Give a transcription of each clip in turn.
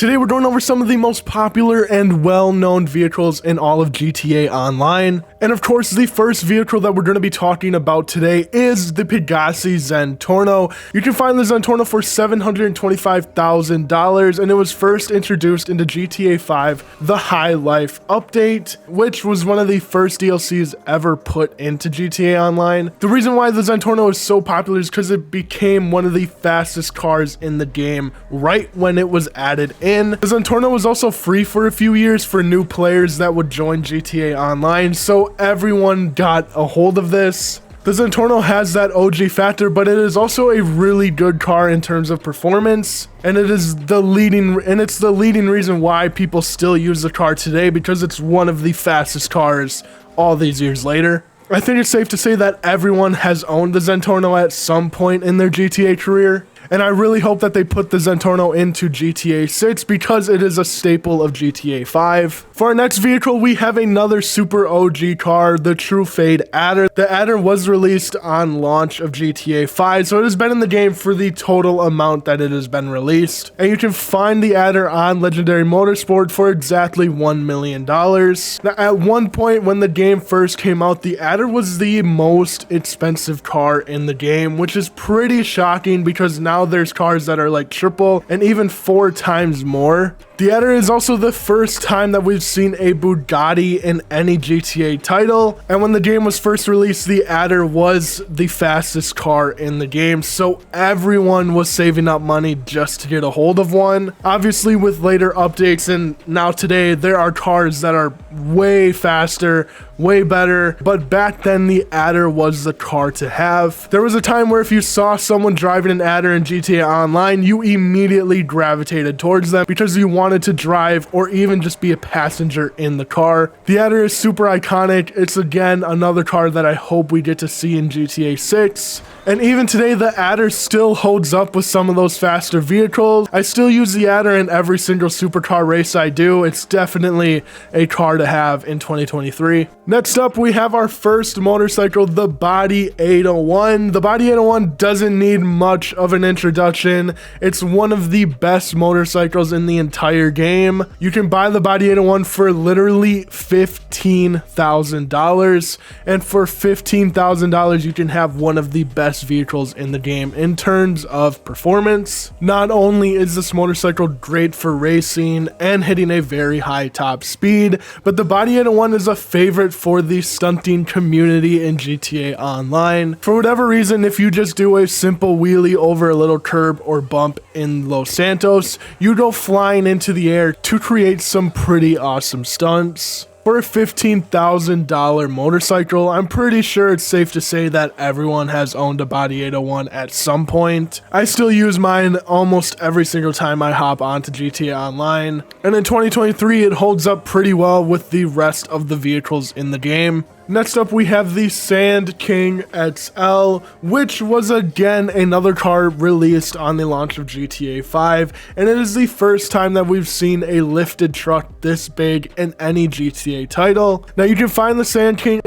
Today we're going over some of the most popular and well-known vehicles in all of GTA Online. And of course, the first vehicle that we're going to be talking about today is the Pegasi Zentorno. You can find the Zentorno for $725,000, and it was first introduced into GTA 5, the High Life update, which was one of the first DLCs ever put into GTA Online. The reason why the Zentorno is so popular is because it became one of the fastest cars in the game right when it was added in. The Zentorno was also free for a few years for new players that would join GTA Online, so everyone got a hold of this. The Zentorno has that OG factor, but it is also a really good car in terms of performance, and it's the leading reason why people still use the car today, because it's one of the fastest cars all these years later. I think it's safe to say that everyone has owned the Zentorno at some point in their GTA career, and I really hope that they put the Zentorno into GTA 6 because it is a staple of GTA 5. For our next vehicle, we have another super OG car, the Truffade Adder. The Adder was released on launch of GTA 5, so it has been in the game for the total amount that it has been released. And you can find the Adder on Legendary Motorsport for exactly $1 million. Now, at one point when the game first came out, the Adder was the most expensive car in the game, which is pretty shocking because now there's cars that are like triple and even 4 times more. The Adder is also the first time that we've seen a Bugatti in any GTA title, and when the game was first released, the Adder was the fastest car in the game, so everyone was saving up money just to get a hold of one. Obviously, with later updates and now today, there are cars that are way faster, way better, but back then the Adder was the car to have. There was a time where if you saw someone driving an Adder in GTA Online, you immediately gravitated towards them because you wanted to drive or even just be a passenger in the car. The Adder is super iconic. It's again another car that I hope we get to see in GTA 6. And even today, the Adder still holds up with some of those faster vehicles. I still use the Adder in every single supercar race I do. It's definitely a car to have in 2023. Next up, we have our first motorcycle, the Bati 801. The Bati 801 doesn't need much of an introduction. It's one of the best motorcycles in the entire game. You can buy the Bati 801 for literally $15,000, and for $15,000 you can have one of the best vehicles in the game in terms of performance. Not only is this motorcycle great for racing and hitting a very high top speed, but the Bati 801 is a favorite for the stunting community in GTA Online. For whatever reason, if you just do a simple wheelie over a little curb or bump in Los Santos, you go flying into the air to create some pretty awesome stunts. For a $15,000 motorcycle, I'm pretty sure it's safe to say that everyone has owned a Bati 801 at some point. I still use mine almost every single time I hop onto GTA Online, and in 2023 it holds up pretty well with the rest of the vehicles in the game. Next up, we have the Sandking XL, which was again another car released on the launch of GTA 5, and it is the first time that we've seen a lifted truck this big in any GTA title. Now, you can find the Sandking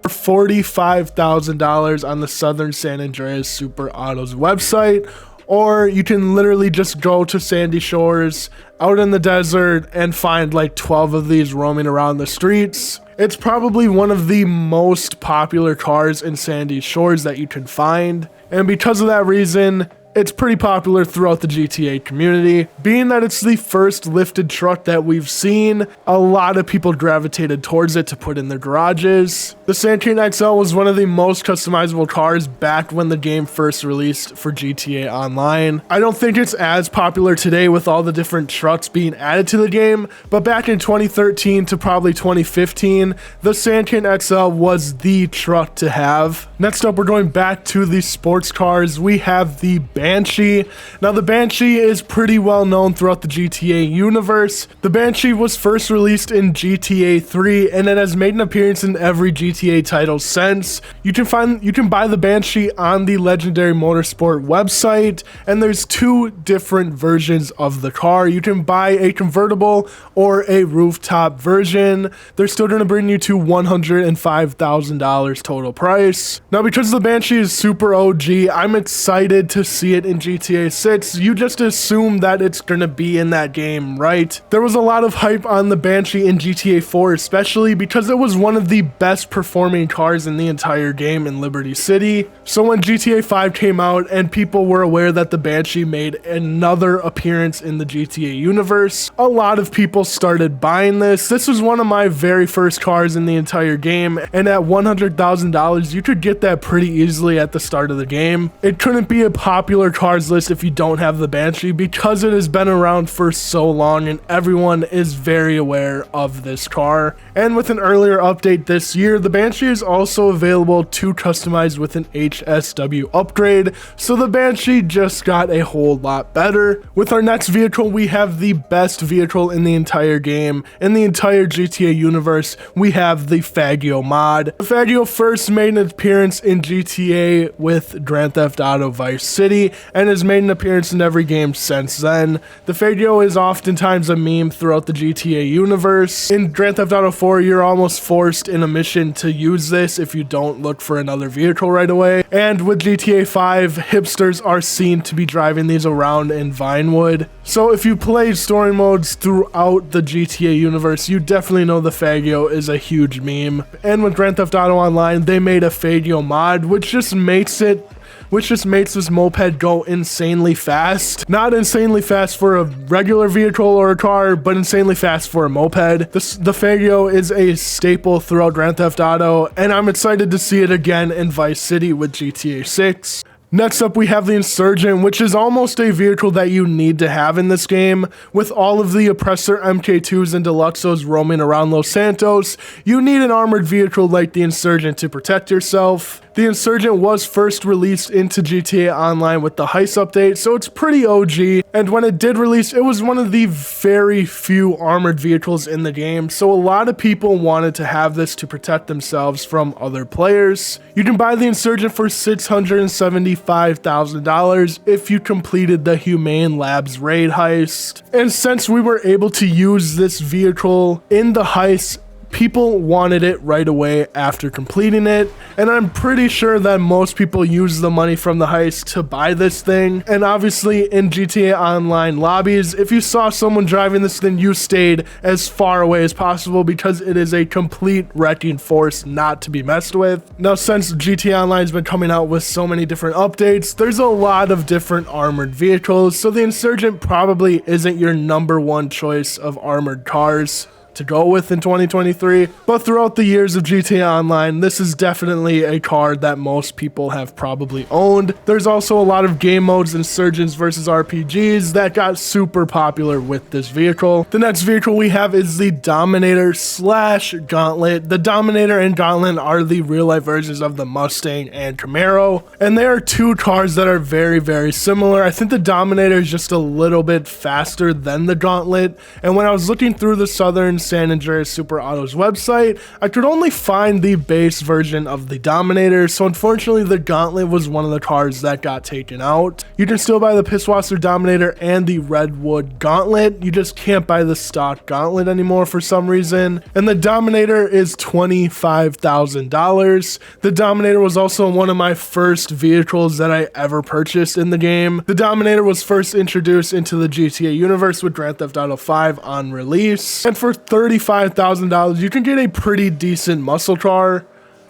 for $45,000 on the Southern San Andreas Super Autos website, or you can literally just go to Sandy Shores out in the desert and find like 12 of these roaming around the streets. It's probably one of the most popular cars in Sandy Shores that you can find, and because of that reason, it's pretty popular throughout the GTA community. Being that it's the first lifted truck that we've seen, a lot of people gravitated towards it to put in their garages. The Sandking XL was one of the most customizable cars back when the game first released for GTA Online. I don't think it's as popular today with all the different trucks being added to the game, but back in 2013 to probably 2015, the Sandking XL was the truck to have. Next up, we're going back to the sports cars. We have the Banshee. Now, the Banshee is pretty well known throughout the GTA universe. The Banshee was first released in GTA 3, and it has made an appearance in every GTA title since. You can buy the Banshee on the Legendary Motorsport website, and there's 2 different versions of the car. You can buy a convertible or a rooftop version. They're still going to bring you to $105,000 total price. Now, because the Banshee is super OG, I'm excited to see see it in GTA 6, you just assume that it's gonna be in that game, right? There was a lot of hype on the Banshee in GTA 4, especially because it was one of the best performing cars in the entire game in Liberty City. So when GTA 5 came out and people were aware that the Banshee made another appearance in the GTA universe, a lot of people started buying this. This was one of my very first cars in the entire game, and at $100,000 you could get that pretty easily at the start of the game. It couldn't be a popular cars list if you don't have the Banshee because it has been around for so long and everyone is very aware of this car. And with an earlier update this year, the Banshee is also available to customize with an HSW upgrade, so the Banshee just got a whole lot better. With our next vehicle, we have the best vehicle in the entire game. In the entire GTA universe, we have the Faggio Mod. The Faggio first made an appearance in GTA with Grand Theft Auto Vice City and has made an appearance in every game since then. The Faggio is oftentimes a meme throughout the GTA universe. In Grand Theft Auto 4, you're almost forced in a mission to use this if you don't look for another vehicle right away. And with GTA 5, hipsters are seen to be driving these around in Vinewood. So if you played story modes throughout the GTA universe, you definitely know the Faggio is a huge meme. And with Grand Theft Auto Online, they made a Faggio mod, which just makes this moped go insanely fast. Not insanely fast for a regular vehicle or a car, but insanely fast for a moped. The Faggio is a staple throughout Grand Theft Auto, and I'm excited to see it again in Vice City with GTA 6. Next up, we have the Insurgent, which is almost a vehicle that you need to have in this game. With all of the Oppressor MK2s and Deluxos roaming around Los Santos, you need an armored vehicle like the Insurgent to protect yourself. The Insurgent was first released into GTA Online with the Heist update, so it's pretty OG, and when it did release, it was one of the very few armored vehicles in the game, so a lot of people wanted to have this to protect themselves from other players. You can buy the Insurgent for $675,000 if you completed the Humane Labs raid heist, and since we were able to use this vehicle in the heist, people wanted it right away after completing it, and I'm pretty sure that most people use the money from the heist to buy this thing. And obviously in GTA Online lobbies, if you saw someone driving this thing, you stayed as far away as possible because it is a complete wrecking force not to be messed with. Now, since GTA Online has been coming out with so many different updates, there's a lot of different armored vehicles, so the Insurgent probably isn't your #1 choice of armored cars to go with in 2023, but throughout the years of GTA Online, this is definitely a car that most people have probably owned. There's also a lot of game modes, Insurgents versus RPGs, that got super popular with this vehicle. The next vehicle we have is the Dominator / Gauntlet. The Dominator and Gauntlet are the real-life versions of the Mustang and Camaro, and they are two cars that are very, very similar. I think the Dominator is just a little bit faster than the Gauntlet, and when I was looking through the Southern San Andreas Super Autos website, I could only find the base version of the Dominator, so unfortunately the Gauntlet was one of the cars that got taken out. You can still buy the Pisswasser Dominator and the Redwood Gauntlet, you just can't buy the stock Gauntlet anymore for some reason, and the Dominator is $25,000. The Dominator was also one of my first vehicles that I ever purchased in the game. The Dominator was first introduced into the GTA universe with Grand Theft Auto 5 on release, and for $35,000, you can get a pretty decent muscle car.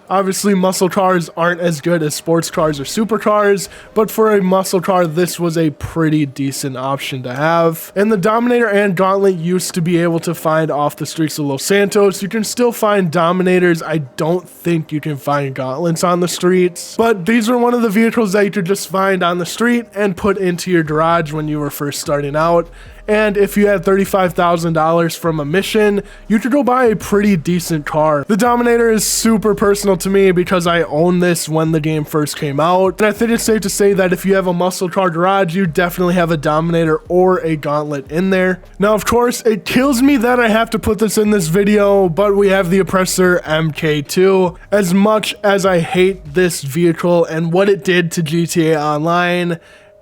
Obviously, muscle cars aren't as good as sports cars or supercars, but for a muscle car, this was a pretty decent option to have. And the Dominator and Gauntlet used to be able to find off the streets of Los Santos. You can still find Dominators. I don't think you can find Gauntlets on the streets, but these were one of the vehicles that you could just find on the street and put into your garage when you were first starting out. And if you had $35,000 from a mission, you could go buy a pretty decent car. The Dominator is super personal to me because I owned this when the game first came out. And I think it's safe to say that if you have a muscle car garage, you definitely have a Dominator or a Gauntlet in there. Now, of course, it kills me that I have to put this in this video, but we have the Oppressor MK2. As much as I hate this vehicle and what it did to GTA Online,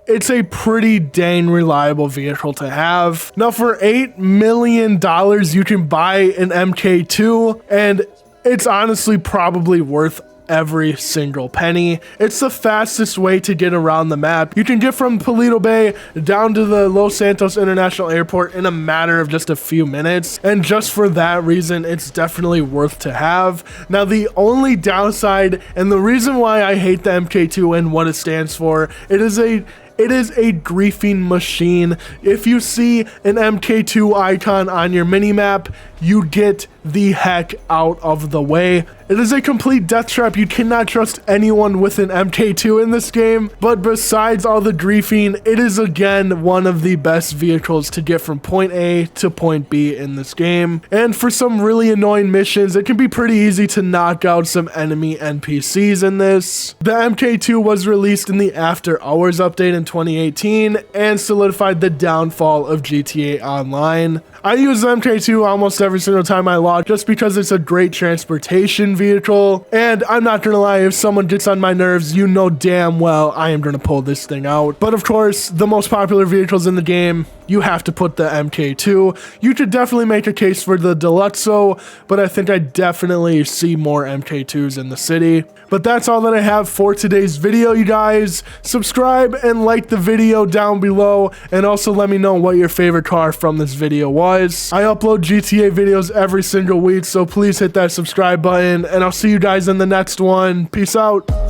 it's a pretty dang reliable vehicle to have. Now, for $8 million, you can buy an MK2, and it's honestly probably worth every single penny. It's the fastest way to get around the map. You can get from Paleto Bay down to the Los Santos International Airport in a matter of just a few minutes, and just for that reason, it's definitely worth to have. Now, the only downside, and the reason why I hate the MK2 and what it stands for, it is a griefing machine. If you see an MK2 icon on your minimap, you get the heck out of the way. It is a complete death trap. You cannot trust anyone with an MK2 in this game, but besides all the griefing, it is again one of the best vehicles to get from point A to point B in this game. And for some really annoying missions, it can be pretty easy to knock out some enemy NPCs in this. The MK2 was released in the After Hours update in 2018 and solidified the downfall of GTA Online. I use the MK2 almost every single time I log just because it's a great transportation vehicle, and I'm not gonna lie, if someone gets on my nerves, you know damn well I am gonna pull this thing out. But of course, the most popular vehicles in the game, you have to put the MK2. You could definitely make a case for the Deluxo, but I think I definitely see more MK2s in the city. But that's all that I have for today's video, you guys. Subscribe and like the video down below, and also let me know what your favorite car from this video was. I upload GTA videos every single week, so please hit that subscribe button, and I'll see you guys in the next one. Peace out.